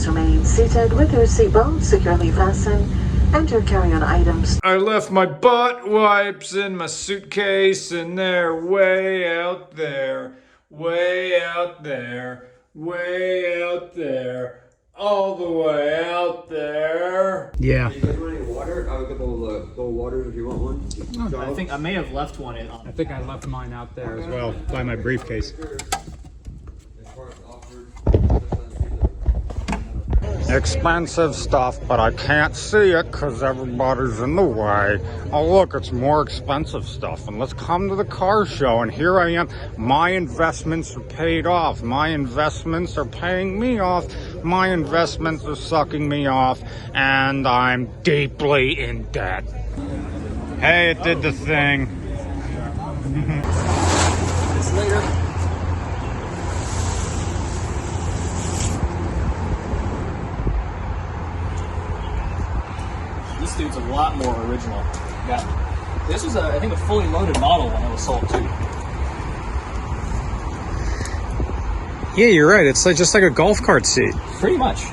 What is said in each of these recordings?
Please remain seated with your seatbelt securely fastened and your carry-on items. I left my butt wipes in my suitcase and they're way out there, way out there, way out there, all the way out there. Yeah. You guys want any water? I'll get the water if you want one. I think I may have left one in. I think I left mine out there as well by my briefcase. Expensive stuff, but I can't see it because everybody's in the way. Oh look, it's more expensive stuff. And let's come to the car show, and here I am. My investments are paid off. My investments are paying me off. My investments are sucking me off, and I'm deeply in debt. Hey, it did the thing. It's later. This dude's a lot more original. Yeah. This was, I think, a fully loaded model when it was sold, too. Yeah, you're right. It's like just like a golf cart seat. Pretty much.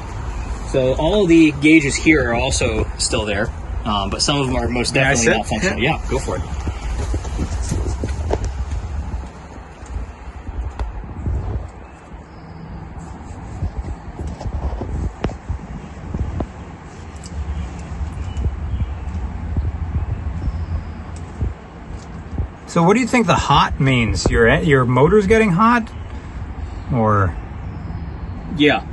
So all the gauges here are also still there, but some of them are most definitely not functional. Yeah, go for it. So what do you think the hot means? Your motor's getting hot? Or... Yeah.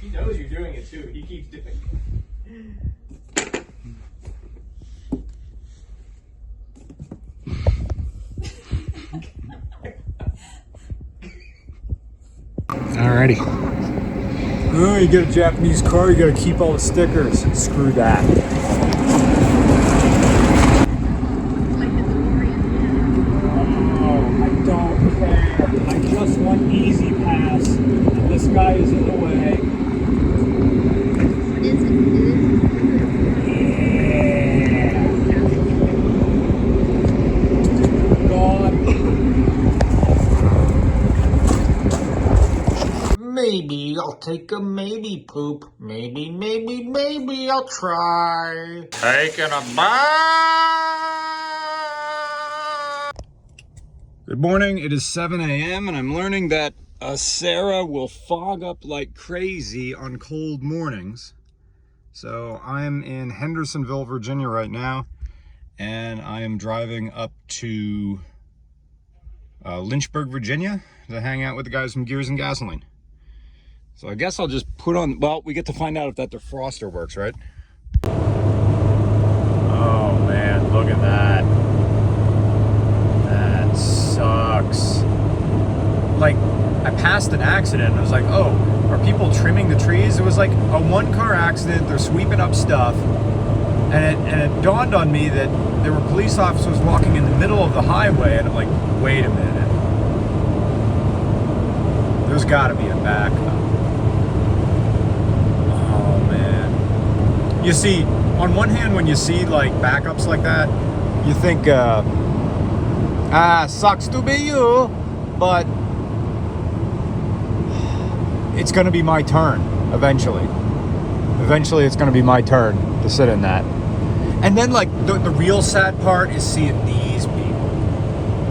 He knows you're doing it too. He keeps doing it. Alrighty. Oh, you get a Japanese car, you gotta keep all the stickers. Screw that. Oh, I don't care. I just want easy pass. And this guy is in the way. What is it? Maybe I'll take a maybe poop. Maybe I'll try. Taking a bath. Good morning. It is 7 a.m. and I'm learning that a Sera will fog up like crazy on cold mornings. So I'm in Hendersonville, Virginia right now, and I am driving up to Lynchburg, Virginia to hang out with the guys from Gears and Gasoline. So I guess I'll just put on, well, we get to find out if that defroster works, right? Oh man, look at that. That sucks. Like, I passed an accident and I was like, oh, are people trimming the trees? It was like a one-car accident, they're sweeping up stuff. And it dawned on me that there were police officers walking in the middle of the highway, and I'm like, wait a minute. There's gotta be a backup. You see, on one hand, when you see like backups like that, you think, sucks to be you, but it's gonna be my turn eventually. Eventually it's gonna be my turn to sit in that. And then like the real sad part is seeing these people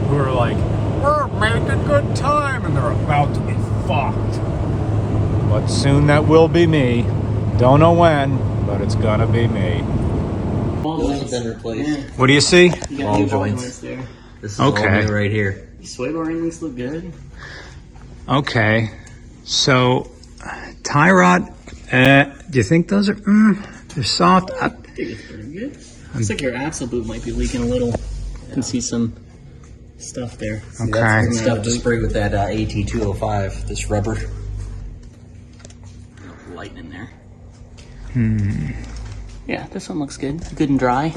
who are like, we're making good time, and they're about to be fucked. But soon that will be me. Don't know when, but it's gonna be me. Those have been replaced. What do you see? You got Ball new ball joints. joints there. This is all new right here. These sway bar rings look good. Okay. So, tie rod, do you think those are, they're soft? I think it's pretty good. Looks like your axle boot might be leaking a little. You can see some stuff there. See, Okay. that's good stuff to spray with that AT205, this rubber. Light in there. Yeah, this one looks good. Good and dry.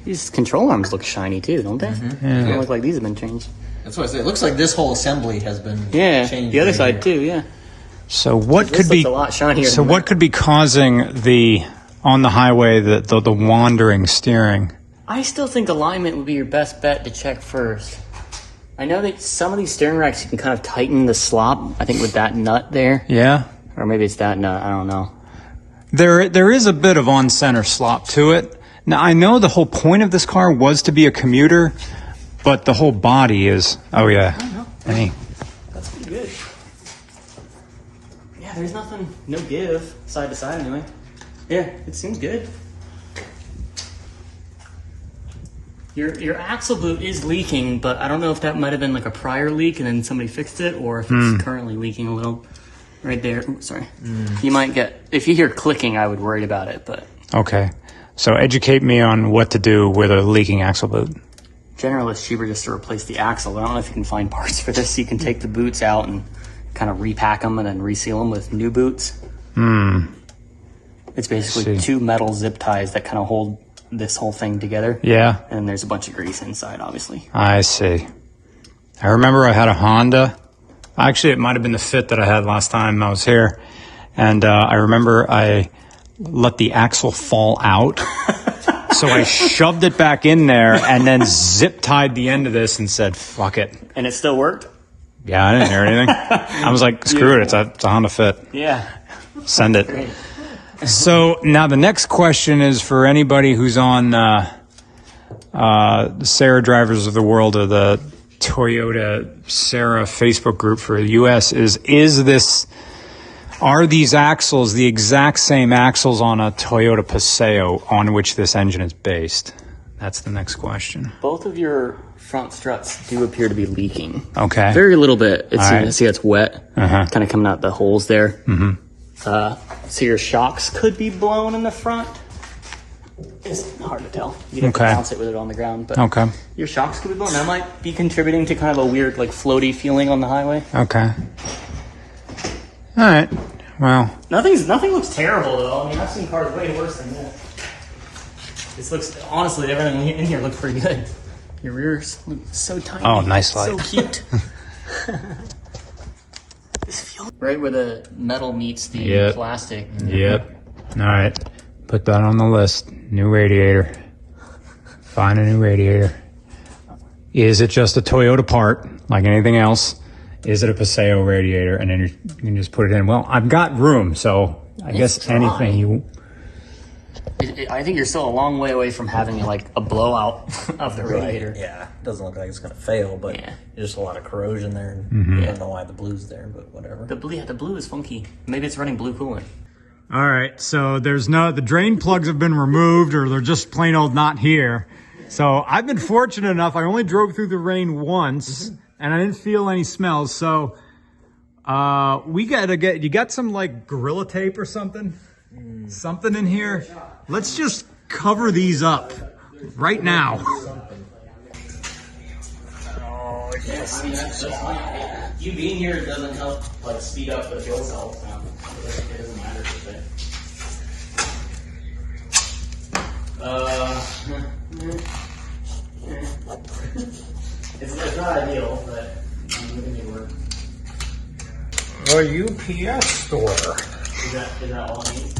These control arms look shiny too, don't they? They don't look like these have been changed. That's what I say. It looks like this whole assembly has been changed. The other right side here. too. Yeah. So what This could be looks a lot shinier. So than what that. could be causing on the highway the wandering steering? I still think alignment would be your best bet to check first. I know that some of these steering racks you can kind of tighten the slop. I think with that nut there, Yeah. or maybe it's that nut. I don't know. There is a bit of on-center slop to it. Now, I know the whole point of this car was to be a commuter, but the whole body is... Oh, yeah. I don't know. Hey. That's pretty good. Yeah, there's nothing, no give side to side anyway. Yeah, it seems good. Your axle boot is leaking, but I don't know if that might have been like a prior leak and then somebody fixed it, or if it's currently leaking a little right there. Ooh, sorry. You might get, if you hear clicking, I would worry about it, but... Okay. So educate me on what to do with a leaking axle boot. Generally, it's cheaper just to replace the axle. I don't know if you can find parts for this. You can take the boots out and kind of repack them and then reseal them with new boots. It's basically two metal zip ties that kind of hold this whole thing together. Yeah. And there's a bunch of grease inside, obviously. I see. I remember I had a Honda. Actually, it might have been the Fit that I had last time I was here. And I remember I let the axle fall out. So I shoved it back in there and then zip tied the end of this and said, fuck it. And it still worked? Yeah, I didn't hear anything. I was like, screw it. It's a Honda Fit. Yeah. Send it. Great. So now the next question is for anybody who's on the Sera Drivers of the World or the Toyota Sera Facebook group for the U.S. Are these axles the exact same axles on a Toyota Paseo on which this engine is based? That's the next question. Both of your front struts do appear to be leaking. Okay. Very little bit. It's, All right. see, it's wet. Kind of coming out the holes there. Mm-hmm. So your shocks could be blown in the front. It's hard to tell. You'd have to Okay. bounce it with it on the ground. But Okay. your shocks could be blown. That might be contributing to kind of a weird, like, floaty feeling on the highway. Okay. All right. Well, Nothing looks terrible, though. I mean, I've seen cars way worse than this. This looks, honestly, everything in here looks pretty good. Your rears look so tiny. Oh, nice light. So cute. This feels right where the metal meets the Yep. plastic. Yep. All right. Put that on the list. New radiator. Find a new radiator. Is it just a Toyota part, like anything else? Is it a Paseo radiator? And then you can just put it in. Well, I've got room, so I guess dry. anything you... I think you're still a long way away from having like a blowout of the radiator. Yeah, it doesn't look like it's going to fail, but Yeah. there's just a lot of corrosion there. And I don't know why the blue's there, but whatever. The blue is funky. Maybe it's running blue coolant. All right, so the drain plugs have been removed, or they're just plain old not here. So I've been fortunate enough. I only drove through the rain once, and I didn't feel any smells. So we gotta get. You got some like Gorilla Tape or something? Something in here. Let's just cover these up right now. Oh yes. You being here doesn't help like speed up the fuel cells. It doesn't matter if it's not ideal, but we can make it work. A UPS store. Is that all I need?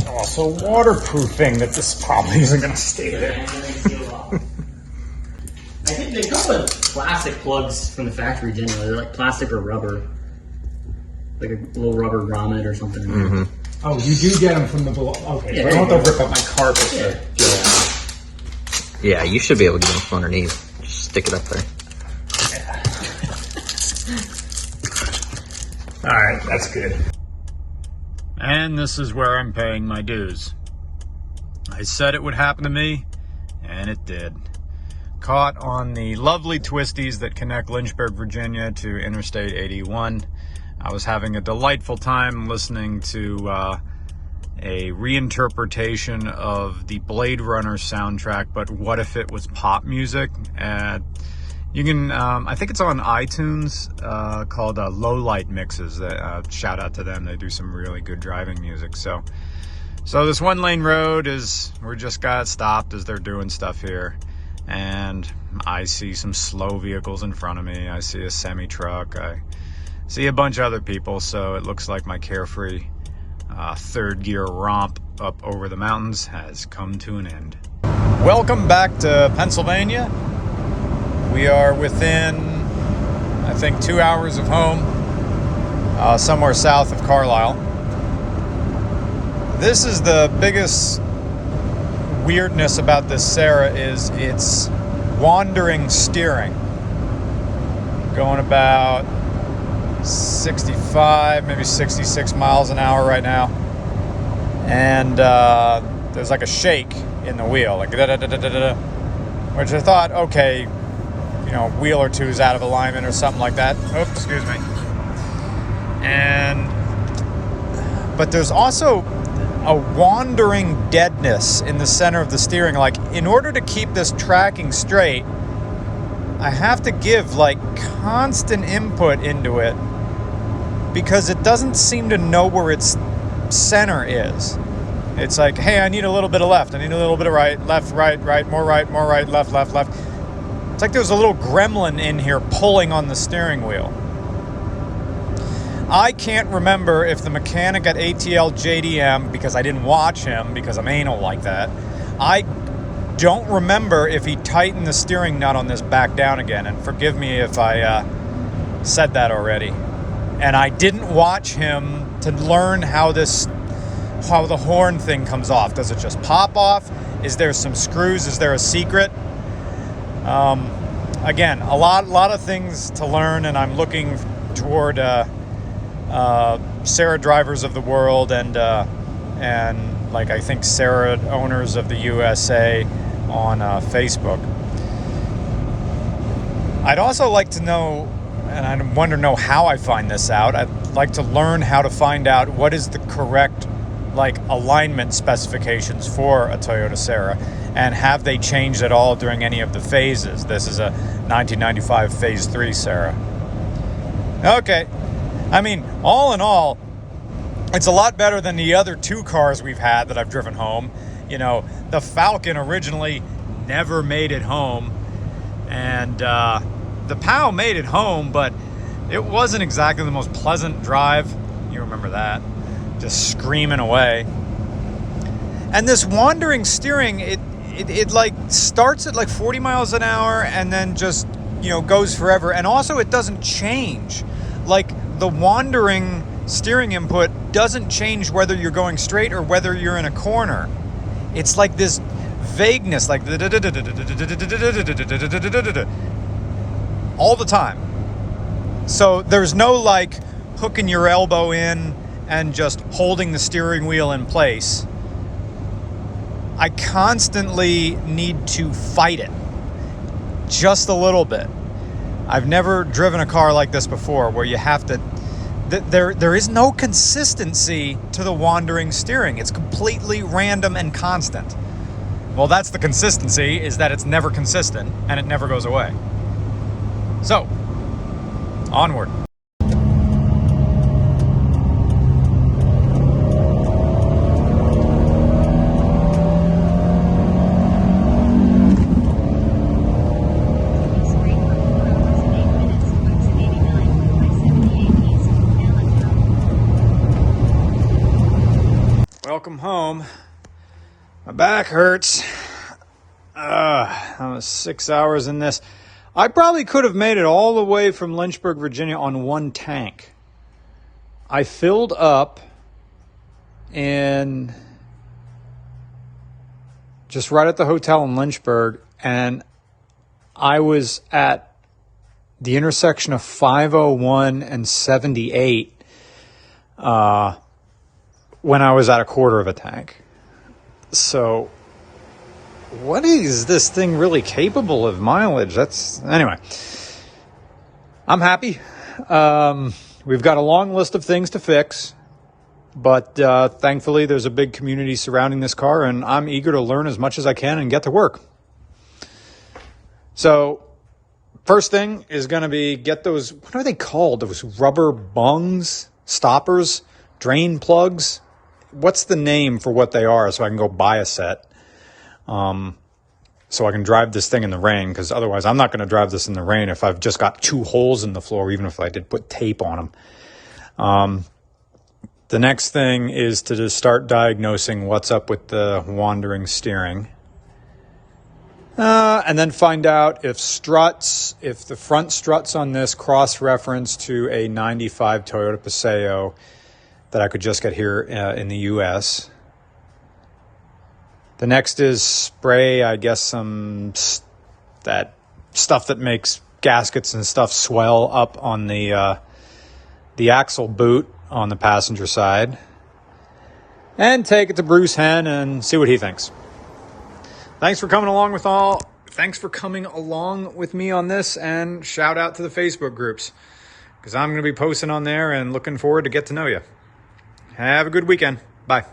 Also waterproofing that this probably isn't going to stay there. And everything sealed off. I think they come with plastic plugs from the factory generally. They're like plastic or rubber. Like a little rubber grommet or something. Oh, you do get them from the below. Okay, so I don't have to rip up my carpet. Yeah, you should be able to get them from underneath. Just stick it up there. All right, that's good. And this is where I'm paying my dues. I said it would happen to me, and it did. Caught on the lovely twisties that connect Lynchburg, Virginia to Interstate 81. I was having a delightful time listening to a reinterpretation of the Blade Runner soundtrack, but what if it was pop music? You can, I think it's on iTunes, called Low Light Mixes. Shout out to them. They do some really good driving music. So this one lane road we just got stopped as they're doing stuff here. and I see some slow vehicles in front of me. I see a semi-truck. I see a bunch of other people, so it looks like my carefree third gear romp up over the mountains has come to an end. Welcome back to Pennsylvania. We are within, I think, 2 hours of home, somewhere south of Carlisle. This is the biggest weirdness about this Sera, is its wandering steering. Going about 65, maybe 66 miles an hour right now. And there's like a shake in the wheel, like da-da-da-da-da-da, which I thought, okay, you know, wheel or two is out of alignment or something like that. Oh, excuse me. But there's also a wandering deadness in the center of the steering. Like, in order to keep this tracking straight, I have to give like constant input into it, because it doesn't seem to know where its center is. It's like, hey, I need a little bit of left, I need a little bit of right, left, right, more right, left, left, left. It's like there's a little gremlin in here pulling on the steering wheel. I can't remember if the mechanic at ATL JDM, because I didn't watch him because I'm anal like that, I don't remember if he tightened the steering nut on this back down again, and forgive me if I said that already. And I didn't watch him to learn how the horn thing comes off. Does it just pop off? Is there some screws? Is there a secret? Again, a lot of things to learn, and I'm looking toward Sera drivers of the world and like, I think, Sera owners of the USA on Facebook. I'd also like to know, and I want to know how I find this out. I'd like to learn how to find out what is the correct like alignment specifications for a Toyota Sera, and have they changed at all during any of the phases. This is a 1995 Phase 3 Sera. Okay. I mean, all in all, it's a lot better than the other two cars we've had that I've driven home. You know, the Falcon originally never made it home, and the POW made it home, but it wasn't exactly the most pleasant drive. You remember that. Just screaming away. And this wandering steering, it like starts at like 40 miles an hour and then just, you know, goes forever. And also it doesn't change. Like, the wandering steering input doesn't change whether you're going straight or whether you're in a corner. It's like this vagueness, like all the time. So there's no like hooking your elbow in and just holding the steering wheel in place. I constantly need to fight it just a little bit. I've never driven a car like this before, where you have to, there is no consistency to the wandering steering. It's completely random and constant. Well, that's the consistency, is that it's never consistent and it never goes away. So, onward. Welcome home. My back hurts. I was 6 hours in this. I probably could have made it all the way from Lynchburg, Virginia on one tank. I filled up in just right at the hotel in Lynchburg, and I was at the intersection of 501 and 78 when I was at a quarter of a tank. So what is this thing really capable of mileage? Anyway, I'm happy. We've got a long list of things to fix, but thankfully there's a big community surrounding this car, and I'm eager to learn as much as I can and get to work. So first thing is going to be get those, what are they called? Those rubber bungs, stoppers, drain plugs. What's the name for what they are, so I can go buy a set? so I can drive this thing in the rain, because otherwise I'm not going to drive this in the rain if I've just got 2 holes in the floor, even if I did put tape on them. The next thing is to just start diagnosing what's up with the wandering steering. And then find out if the front struts on this cross-reference to a 95 Toyota Paseo that I could just get here in the U.S. The next is spray, I guess, that stuff that makes gaskets and stuff swell up on the axle boot on the passenger side. And take it to Bruce Hen and see what he thinks. Thanks for coming along with me on this, and shout out to the Facebook groups, because I'm going to be posting on there and looking forward to get to know you. Have a good weekend. Bye.